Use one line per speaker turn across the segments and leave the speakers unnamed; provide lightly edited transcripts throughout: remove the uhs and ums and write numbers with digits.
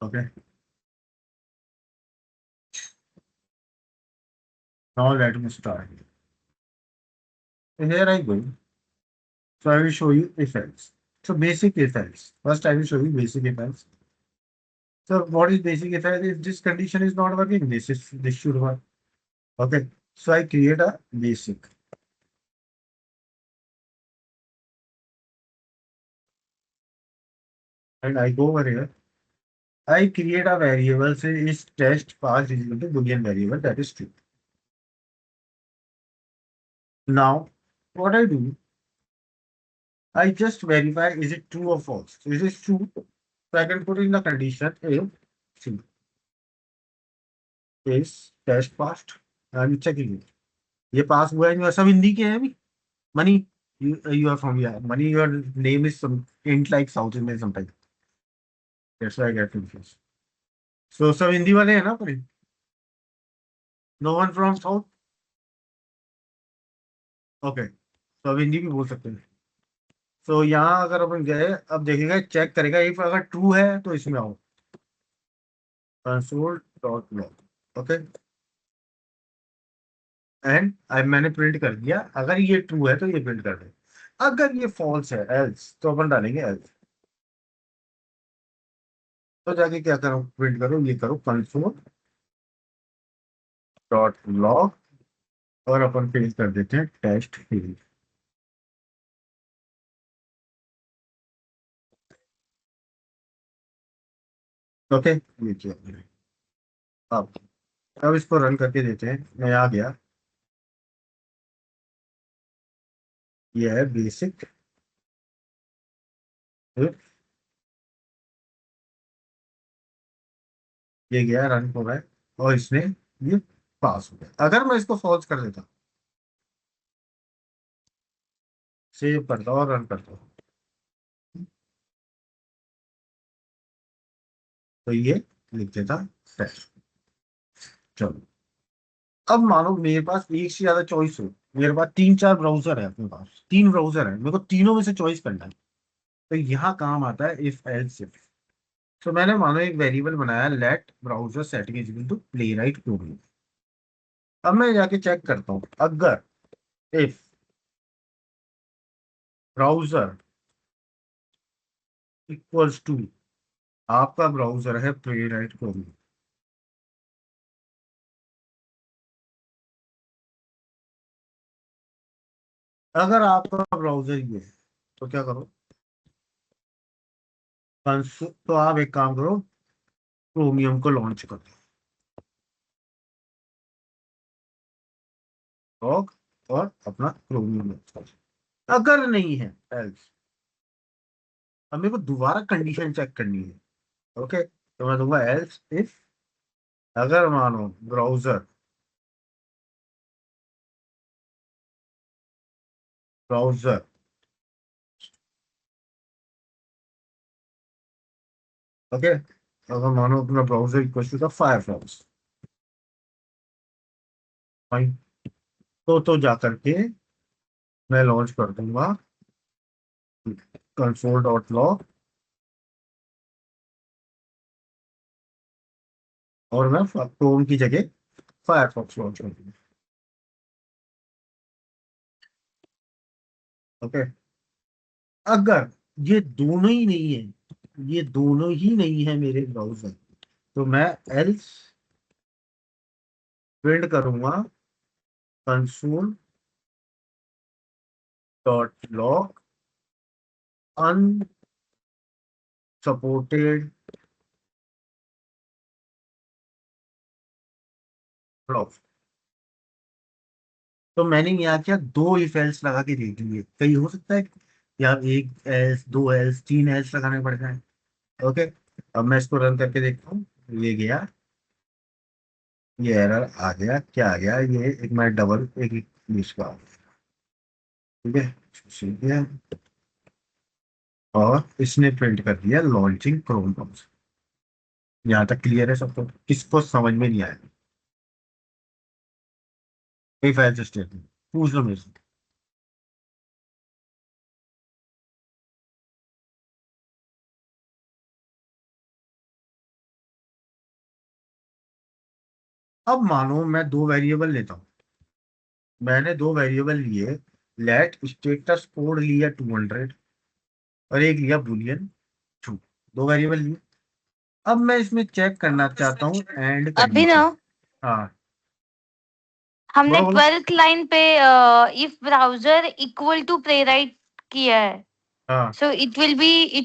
Okay, now let me start. Here I go. So I will show you if else. So basic if else. First I will show you basic if else. So what is basic if else? If this condition is not working, this should work. Okay. So I create a basic. And I go over here. I create a variable, say is test pass is equal to boolean variable, that is true. Now what I do, I just verify is it true or false. So is it true? So I can put in the condition if C is test passed. I'm checking it. ये पास हुआ है नहीं हुआ, सब हिंदी के हैं अभी. Money, you are from, yeah, Mani, your name is some int like South Indian sometimes. That's why I get confused. So सब हिंदी वाले हैं ना पूरे. No one from South. Okay. तो अब हिंदी भी बोल सकते हैं. तो यहाँ अगर अपन गए, अब देखेगा चेक करेगा इफ अगर ट्रू है तो इसमें आओ. Console dot log. Okay. And I मैंने प्रिंट कर दिया, अगर ये ट्रू है तो ये प्रिंट कर दे. अगर ये फॉल्स है एल्स तो अपन डालेंगे एल्स. तो जाके क्या करो, प्रिंट करो, ये करो कंसोल डॉट लॉग. और अपन फिल कर देते हैं टेस्ट फील्ड. ओके. ये किया मैंने. अब अब इसको रन करके देते हैं. मैं आ गया. ये है बेसिक. ये गया रन हो रहा है. और इसने ये पास हो गया. अगर मैं इसको फॉल्स कर देता, सेव करता हूँ और रन करता हूँ, तो ये लिख देता टेस्ट. चलो. अब मानो मेरे पास एक से ज्यादा चॉइस हो. मेरे पास तीन चार ब्राउजर है, अपने पास तीन ब्राउजर है, मेरे को तीनों में से चॉइस करना है. तो यहाँ काम आता है इफ एल्स इफ. तो मैंने मानो एक वेरिएबल बनाया, let browser setting is equal to play right program. अब मैं जाके चेक करता हूँ, अगर इफ ब्राउजर इक्वल्स टू, आपका ब्राउजर है प्ले राइट प्रोग्राम. अगर आपका ब्राउजर ये है तो क्या करो, तो आप एक काम करो, क्रोमियम को लॉन्च करो. लॉग और अपना क्रोमियम लॉन्च करो. अगर नहीं है एल्स, अब मेरे को दोबारा कंडीशन चेक करनी है. ओके. तो मैं दूंगा एल्स इफ, अगर मानो ब्राउजर ब्राउजर ओके, अगर मानो अपना browser equal to the Firefox. Fine. तो जा करके मैं लॉन्च कर दूंगा कंसोल डॉट लॉग. और मैं क्रोम की जगह फायरफॉक्स लॉन्च कर दूंगा. ओके. अगर ये दोनों ही नहीं है, ये दोनों ही नहीं है मेरे ब्राउजर, तो मैं एल्स प्रिंट करूंगा console dot log unsupported blog. तो मैंने यहाँ क्या दो इफ एल्स लगा के देख लिए, कहीं हो सकता है यार एक एल्स, दो एल्स, तीन एल्स लगाने पड़ जाए. ओके. अब मैं इसको रन करके देखता हूँ. ये गया, ये एरर आ गया. क्या आ गया, ये एक मैं डबल एक इसका. ठीक है. ठीक है. और इसने प्रिंट कर दिया लॉन्चिंग क्रोम ब्राउज़र. यहाँ तक क्लियर है सबको, किसको समझ में नहीं आया? इफ एल्स स्टेटमेंट पूछ लो मेरे से. अब मानो मैं दो वेरिएबल लेता हूँ, मैंने दो वेरिएबल लिए, लेट स्टेटस कोड लिया 200 और एक लिया बुलियन ट्रू, दो वेरिएबल लिए। अब मैं इसमें चेक करना चाहता हूँ एंड कंडीशन।
अभिनव,
हाँ
हमने
बोलो बोलो।
12th लाइन पे if browser equal to play right किया है,
हाँ
so it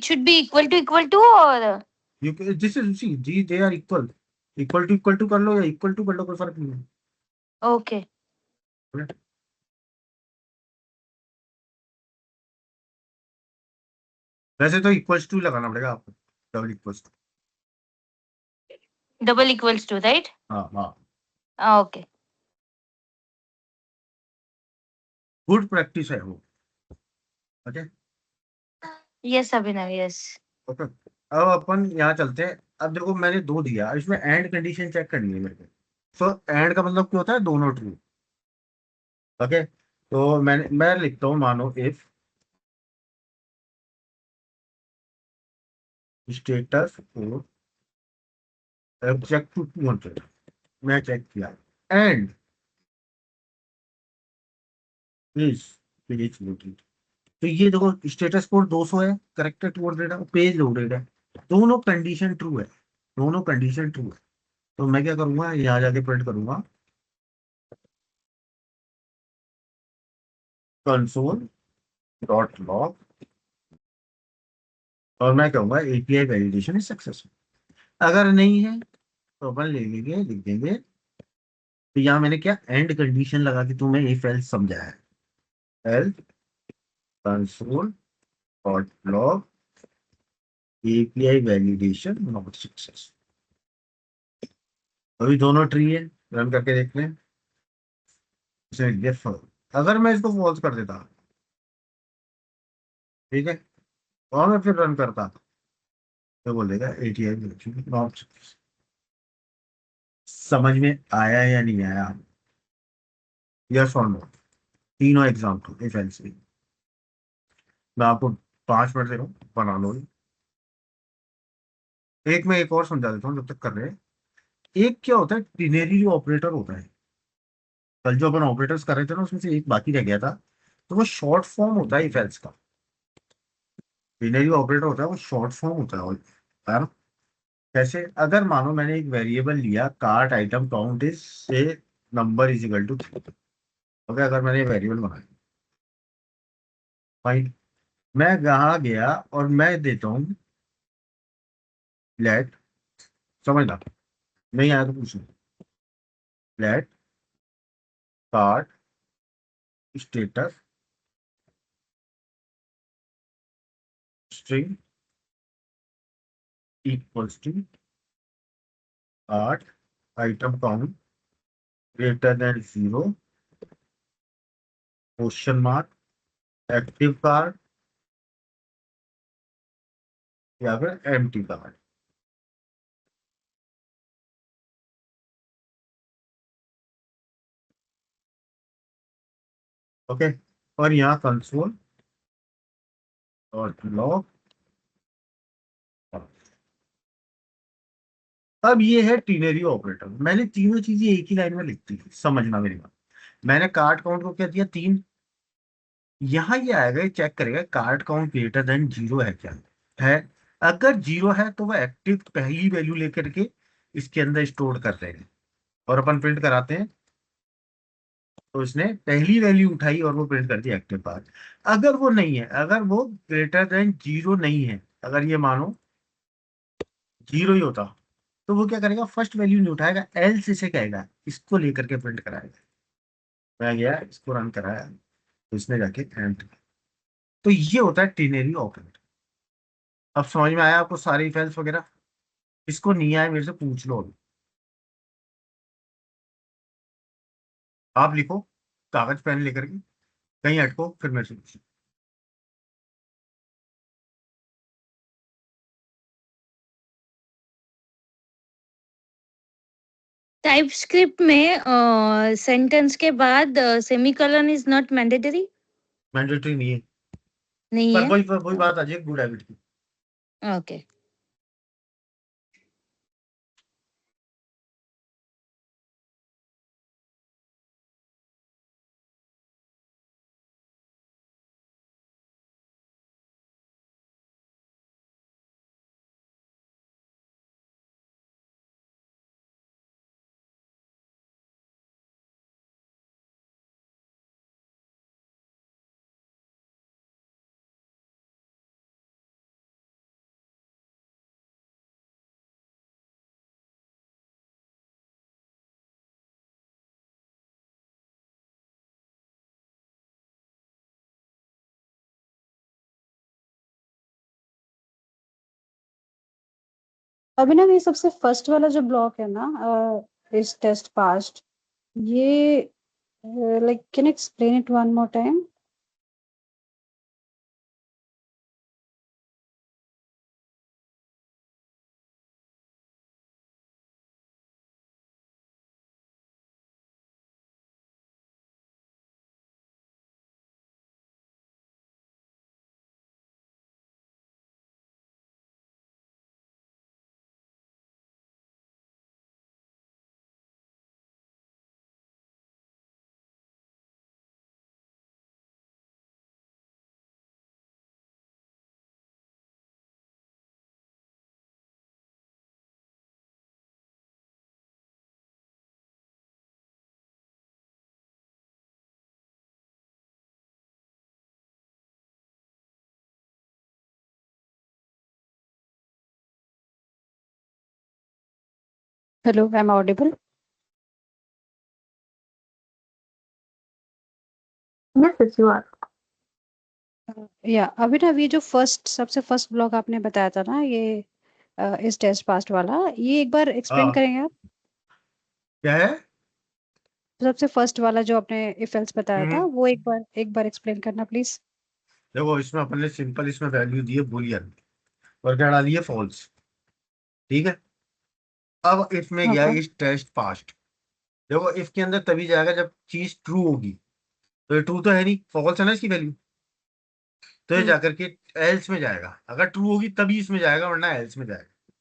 should be equal to और
you this is C G they are equal, equal to कर लो या इक्वल टू कर लो, कोई फर्क नहीं है।
ओके।
वैसे तो इक्वल्स टू लगाना पड़ेगा आपको, double equals to.
Double equals to, right?
हाँ हाँ,
ओके।
गुड प्रैक्टिस है वो। Okay
yes Abhinav, yes.
Okay. अब अपन यहाँ चलते हैं। अब देखो मैंने दो दिया, अब इसमें एंड कंडीशन चेक करनी है मेरे को। सो एंड का मतलब क्या होता है, दोनों ट्रू। ओके तो मैं लिखता हूँ, मानो इफ स्टेटस को एग्जैक्ट टू 200, मैं चेक किया एंड इज पेज लोडेड। तो ये देखो स्टेटस कोड 200 है, करेक्ट है, 200 है, पेज लोडेड है, दोनों कंडीशन ट्रू है, दोनों कंडीशन ट्रू है। तो मैं क्या करूंगा, यहाँ जाके प्रिंट करूंगा कंसोल डॉट लॉग और मैं कहूंगा एपीआई वैलिडेशन इज सक्सेसफुल। अगर नहीं है तो अपन ले लेंगे, लिख देंगे। तो यहाँ मैंने क्या एंड कंडीशन लगा के तुम्हें इफ एल्स समझाया है, else console dot log API validation not success. अभी दोनों ट्री है, रन करके देख लें। इसमें लिख दिया false। अगर मैं इसको फॉल्स कर देता, ठीक है, और मैं फिर रन करता तो बोल देगा एटीआई नॉट सक्सेस। समझ में आया या नहीं आया? यस और नो, तीनों एग्जाम्पल इफ एल्स। मैं आपको 5 मिनट दे रहा हूँ, बना लो। एक में एक और समझा देता हूँ जब तक कर रहे हैं। एक क्या होता है, टिनरी ऑपरेटर होता है। कल जो अपन ऑपरेटर्स कर रहे थे ना, उसमें से एक बाकी रह गया था। तो वो शॉर्ट फॉर्म होता है इफ एल्स का। टिनरी ऑपरेटर होता है, वो शॉर्ट फॉर्म होता है है ना? कैसे, अगर मानो मैंने एक वेरिएबल लिया कार्ट आइटम काउंट इज से number is equal to 3। Okay, अगर मैंने वेरिएबल बनाया, फाइन, मैं यहाँ गया और मैं देता हूँ लेट, समझना, नहीं आया तो पूछना, let cart status string equals to cart item count greater than 0, question mark, active card या फिर एम्प्टी कार्ड। ओके, और यहाँ कंसोल और लॉग। अब ये है टिनरी ऑपरेटर। मैंने तीनों चीजें एक ही लाइन में लिख दी, समझना मेरी बात। मैंने कार्ड काउंट को क्या दिया, 3। यहाँ ये आएगा, ये चेक करेगा कार्ड काउंट ग्रेटर देन 0 है क्या, है। अगर 0 है तो वह एक्टिव पहली वैल्यू लेकर के इसके अंदर स्टोर कर देगा और अपन प्रिंट कराते हैं। तो इसने पहली वैल्यू उठाई और वो प्रिंट कर दी एक्टिव पार्ट। अगर वो नहीं है, अगर वो ग्रेटर देन 0 नहीं है, अगर ये मानो 0 ही होता, तो वो क्या करेगा, फर्स्ट वैल्यू नहीं उठाएगा, एल्स इसे कहेगा, इसको लेकर के प्रिंट कराएगा। मैं गया, इसको रन कराया, तो इसने जाके एंड। तो ये होता है टिनरी ऑपरेटर। अब समझ में आया आपको सारे इफ वगैरह? इसको नहीं आया मेरे से पूछ लो अभी। आप लिखो कागज पेन लेकर के, कहीं अटको फिर मेरे से पूछो।
टाइपस्क्रिप्ट में सेंटेंस के बाद semicolon is not mandatory?
Mandatory नहीं है,
नहीं
पर
है।
वही बात आ जाए गुड हैबिट की।
ओके।
अभी ना ये सबसे फर्स्ट वाला जो ब्लॉक है ना, इस टेस्ट पास्ट, ये like can explain it one more time? Hello, I am audible?
Yes, yes, you are.
या अभी ना ये जो फर्स्ट सबसे फर्स्ट ब्लॉक आपने बताया था ना, ये इस टेस्ट पास्ट वाला, ये एक बार एक्सप्लेन
हाँ,
करेंगे आप?
क्या है?
सबसे फर्स्ट वाला जो आपने इफ एल्स बताया था,
हम्म,
वो एक बार एक्सप्लेन करना प्लीज।
देखो इसमें अपन ने सिंपल इसमें वैल्यू दी है बुलियन और क्या डाली है फॉल्स। ठीक है। अब इसमें गया
ओके।
इस टेस्ट पास्ट। देखो इसके अंदर तभी जाएगा जब चीज ट्रू होगी। तो ये ट्रू तो है नहीं, फॉल्स है ना इसकी वैल्यू। तो ये
हम्म।
जाकर के एल्स में जाएगा, अगर ट्रू होगी तभी इसमें जाएगा वरना एल्स में जाएगा।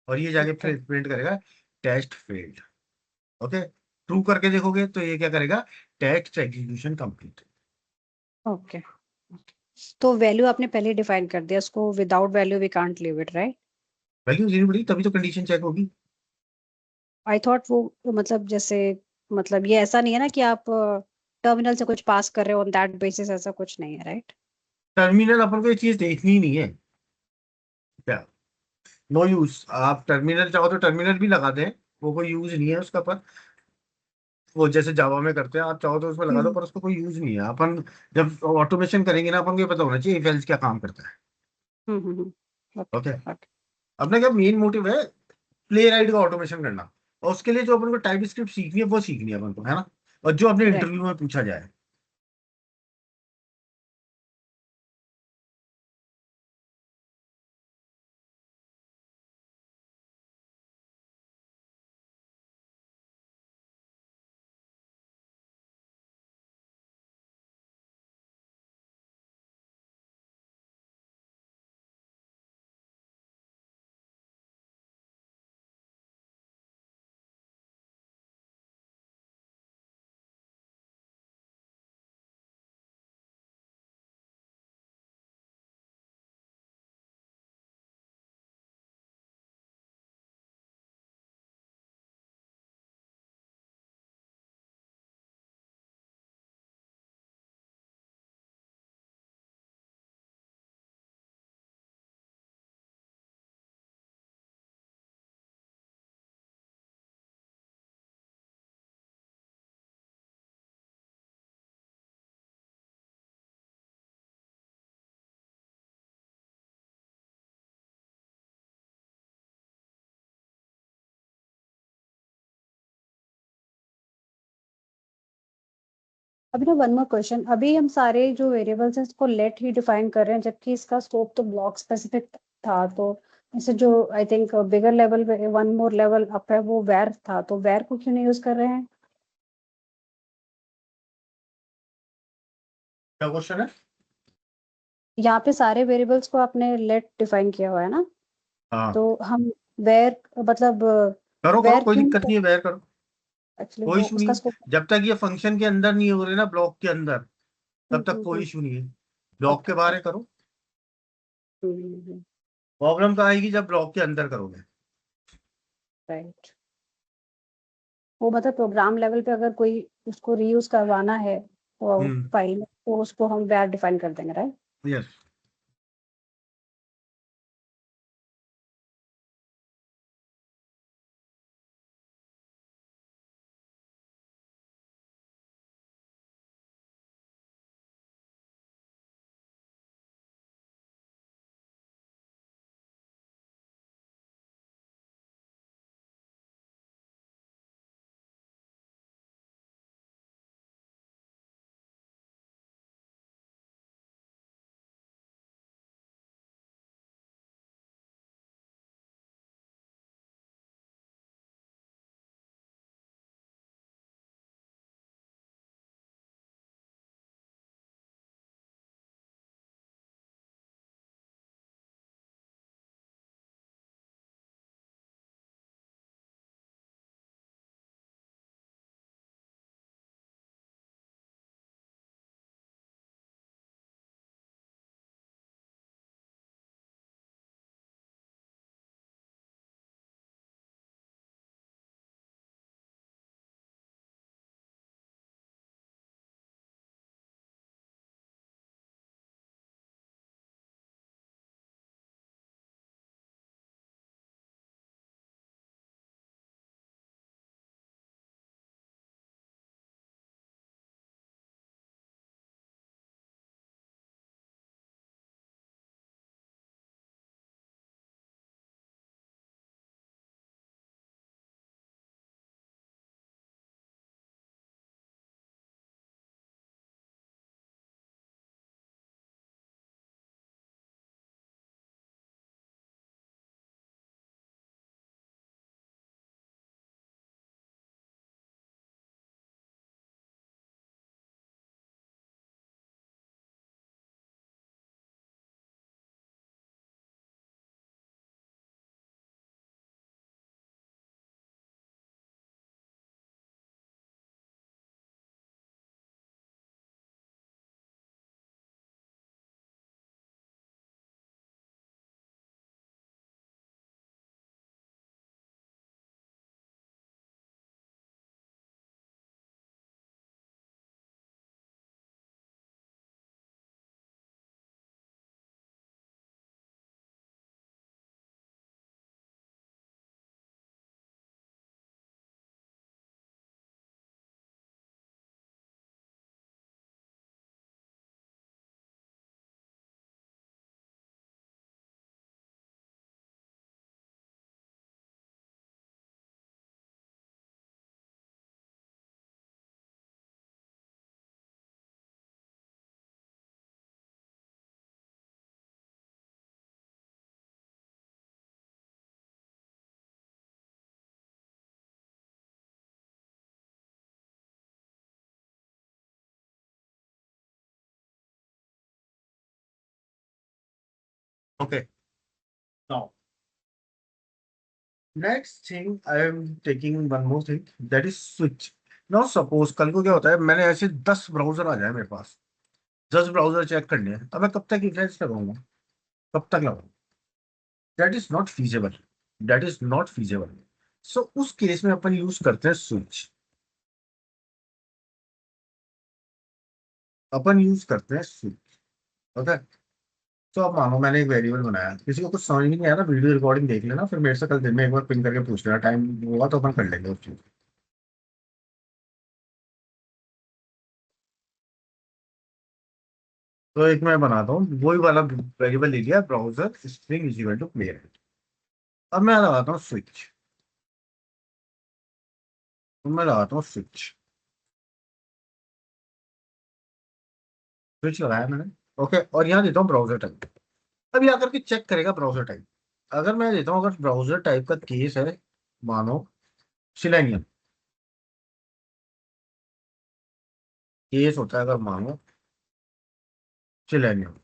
और ये जाके
ओके।
फिर प्रिंट करेगा टेस्ट फेल्ड। ओके। ट्रू करके देखोगे तो ये क्या करेगा, टेस्ट एग्जीक्यूशन कंप्लीट।
ओके। तो वैल्यू आपने पहले डिफाइन कर दिया, उसको without value we can't leave it, right?
Value देनी पड़ेगी तभी तो कंडीशन चेक होगी।
आई थॉट वो, मतलब जैसे, मतलब ये ऐसा नहीं है ना कि आप टर्मिनल से कुछ पास कर रहे हो ऑन दैट बेसिस, ऐसा कुछ नहीं है, राइट?
टर्मिनल अपन को ये चीज देखनी ही नहीं है। क्या? No use. आप टर्मिनल चाहो तो टर्मिनल भी लगा दें, वो कोई यूज नहीं है उसका। पर वो जैसे जावा में करते हैं, आप चाहो तो उसमें लगा दो,
हम्म।
पर उसको कोई यूज नहीं है। अपन जब ऑटोमेशन करेंगे ना, अपन को ये पता होना चाहिए इफ एल्स क्या काम करता है।
ओके।
ओके।
ओके।
अपना क्या मेन मोटिव है, प्ले राइट का ऑटोमेशन करना। और उसके लिए जो अपन को टाइप स्क्रिप्ट सीखनी है वो सीखनी है अपन को, है ना। और जो अपने
राइट।
इंटरव्यू में पूछा जाए।
अभी ना वन मोर क्वेश्चन, अभी हम सारे जो वेरिएबल्स हैं इसको लेट ही डिफाइन कर रहे हैं, जबकि इसका स्कोप तो ब्लॉक स्पेसिफिक था। तो इसे जो आई थिंक बिगर लेवल पे, वन मोर लेवल अप है, वो वेर था, तो वेर को क्यों नहीं यूज कर रहे हैं?
क्या क्वेश्चन है?
यहाँ पे सारे वेरिएबल्स को आपने लेट डिफाइन किया हुआ है ना,
हाँ,
तो हम वेर, मतलब
करो करो,
वेर
कोई
क्यों
दिक्कत
नहीं?
नहीं है, वेर करो।
एक्चुअली
कोई
वो
इशू नहीं
उसका
है।
स्कोप।
जब तक ये फंक्शन के अंदर नहीं हो रहे ना, ब्लॉक के अंदर, तब तक कोई इशू नहीं है। ब्लॉक के
ओके।
बाहर है करो। प्रॉब्लम तो आएगी जब ब्लॉक के अंदर करोगे।
राइट। वो मतलब प्रोग्राम लेवल पे अगर कोई उसको रीयूज करवाना है
हम्म।
फाइल में, तो उसको हम वेर डिफाइन कर देंगे, right?
Yes. Okay. Now, next thing I am taking one more thing, that is switch. Now suppose कल को क्या होता है, मैंने ऐसे 10 ब्राउजर आ जाए मेरे पास, 10 ब्राउजर चेक करने हैं, अब मैं कब तक इफेक्ट लगाऊंगा, कब तक लगाऊंगा? That is not feasible, that is not feasible. So उस केस में अपन यूज करते हैं स्विच, अपन यूज करते हैं स्विच। ओके। तो अब मानो मैंने एक वेरिएबल बनाया, किसी को कुछ समझ नहीं आया ना, वीडियो रिकॉर्डिंग देख लेना, फिर मेरे से कल दिन में एक बार पिन करके पूछ लेना, टाइम होगा तो अपन कर लेंगे उस चीज। तो एक मैं बनाता हूँ वही वाला वेरिएबल ले लिया, browser string is equal to play. अब मैं लगाता हूँ स्विच, मैं लगाता हूँ स्विच, स्विच लगाया मैंने। ओके, और यहाँ देता हूँ ब्राउजर टाइप। अब ये आकर के चेक करेगा ब्राउजर टाइप। अगर मैं देता हूँ, अगर ब्राउजर टाइप का केस है, मानो सिलेनियम केस होता है, अगर मानो सिलेनियम,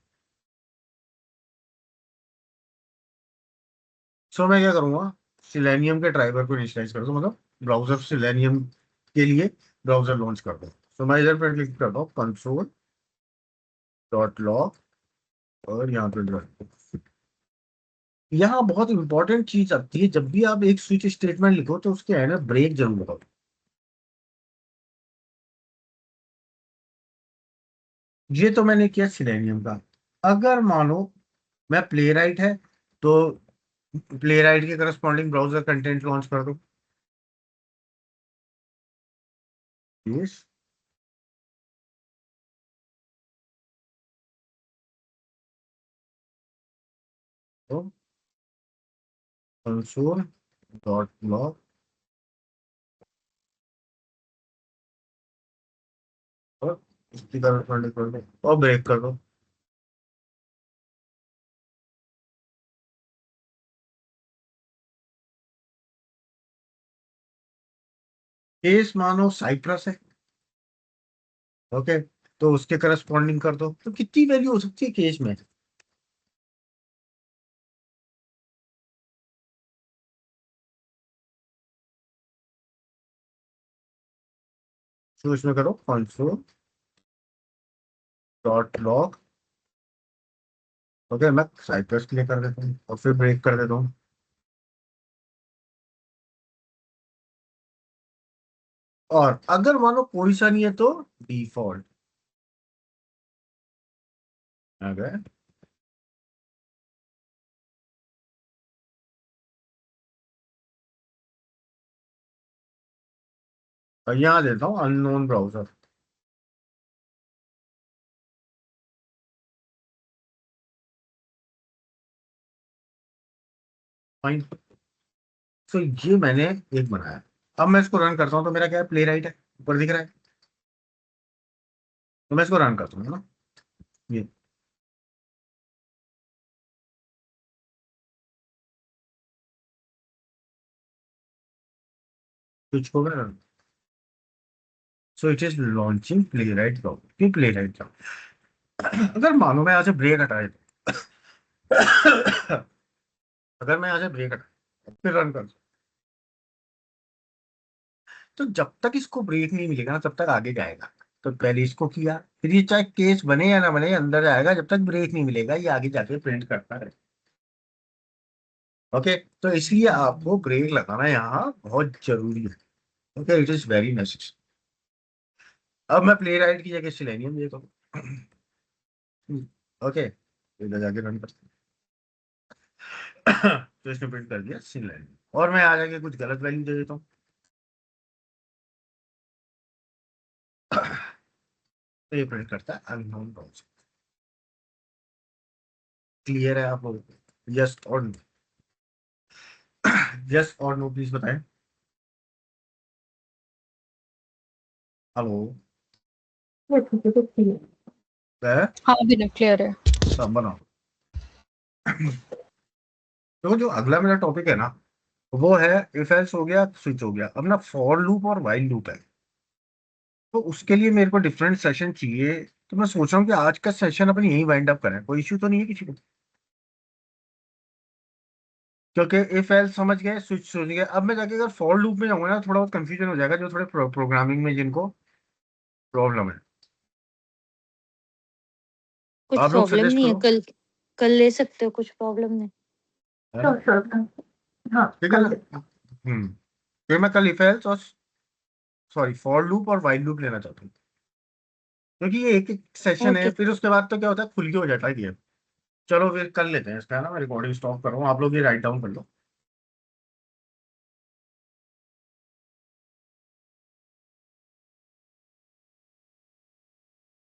सो मैं क्या करूंगा, सिलेनियम के ड्राइवर को इनिशियलाइज कर दूं, मतलब ब्राउजर सिलेनियम के लिए ब्राउजर लॉन्च कर दो। सो मैं इधर पर क्लिक करता हूँ कंसोल डॉट लॉग, और यहाँ पे यहाँ बहुत इंपॉर्टेंट चीज आती है, जब भी आप एक स्विच स्टेटमेंट लिखो तो उसके एंड में ब्रेक जरूर लगाओ। ये तो मैंने किया सिलेनियम का। अगर मानो मैं प्ले राइट है, तो प्ले राइट के करस्पॉन्डिंग ब्राउजर कंटेंट लॉन्च कर दो। यस, तो कंसोल डॉट लॉग, और इसकी करस्पॉन्डिंग कर दो और ब्रेक कर दो। केस मानो साइप्रस है। ओके, तो उसके करस्पॉन्डिंग कर दो। तो कितनी वैल्यू हो सकती है केस में? तो इसमें करो कंसोल डॉट लॉग। ओके, मैं साइप्रस क्लिक कर देता हूँ और फिर ब्रेक कर देता हूँ। और अगर मानो कोई सा नहीं है तो डिफॉल्ट। अगर और यहाँ देता हूँ अननोन ब्राउजर। फाइन। तो ये मैंने एक बनाया। अब मैं इसको रन करता हूँ तो मेरा क्या है, प्ले राइट है, ऊपर दिख रहा है। तो मैं इसको रन करता हूँ, है ना, ये कुछ हो गया। So it is launching play right browser. क्यों प्ले राइट? अगर मानो मैं यहाँ से ब्रेक हटा देता अगर मैं यहाँ से ब्रेक हटा फिर रन कर, तो जब तक इसको ब्रेक नहीं मिलेगा ना तब तक आगे जाएगा। तो पहले इसको किया, फिर ये चाहे केस बने या ना बने अंदर जाएगा, जब तक ब्रेक नहीं मिलेगा ये आगे जाके प्रिंट करता है। ओके, तो इसलिए आपको ब्रेक लगाना यहाँ बहुत जरूरी है। Okay, it is very necessary. अब मैं प्ले राइट की जगह सिलेनियम देता हूँ। ओके, इधर जाके रन करते हैं। तो इसने प्रिंट कर दिया सिलेनियम, और मैं आ जाके कुछ गलत वैल्यू दे देता हूँ। तो ये प्रिंट करता है अननोन ब्राउजर। क्लियर है आप लोग? यस और नो? यस और नो प्लीज बताएं। Hello?
Yes, it is clear.
है?
हाँ अभी क्लियर है।
सब बनाओ। तो जो अगला मेरा टॉपिक है ना, वो है इफ एल्स हो गया, स्विच हो गया। अब ना फॉर लूप और वाइल लूप है, तो उसके लिए मेरे को डिफरेंट सेशन चाहिए। तो मैं सोच रहा हूँ कि आज का सेशन अपन यही वाइंड अप करें, कोई इश्यू तो नहीं है किसी को? क्योंकि इफ एल्स समझ गए, स्विच समझ गए। अब मैं जाके अगर फॉर लूप में जाऊंगा ना, थोड़ा बहुत कंफ्यूजन हो जाएगा जो थोड़े प्रोग्रामिंग में जिनको प्रॉब्लम है।
कुछ
आप लोग
प्रॉब्लम
सजेस्ट
नहीं है,
करो।
कल कल ले सकते हो, कुछ प्रॉब्लम नहीं।
है ना?
Sure, sure. हाँ,
ठीक है
कल
ना?
से।
फिर मैं कल इफ एल्स और सॉरी फॉर लूप और वाइल लूप लेना चाहता हूँ, क्योंकि ये एक एक सेशन है,
ओके।
फिर उसके बाद तो क्या होता है खुल के हो जाता है ये। चलो फिर कर लेते हैं इसका, है ना? मैं रिकॉर्डिंग स्टॉप कर रहा हूँ, आप लोग ये राइट डाउन कर लो।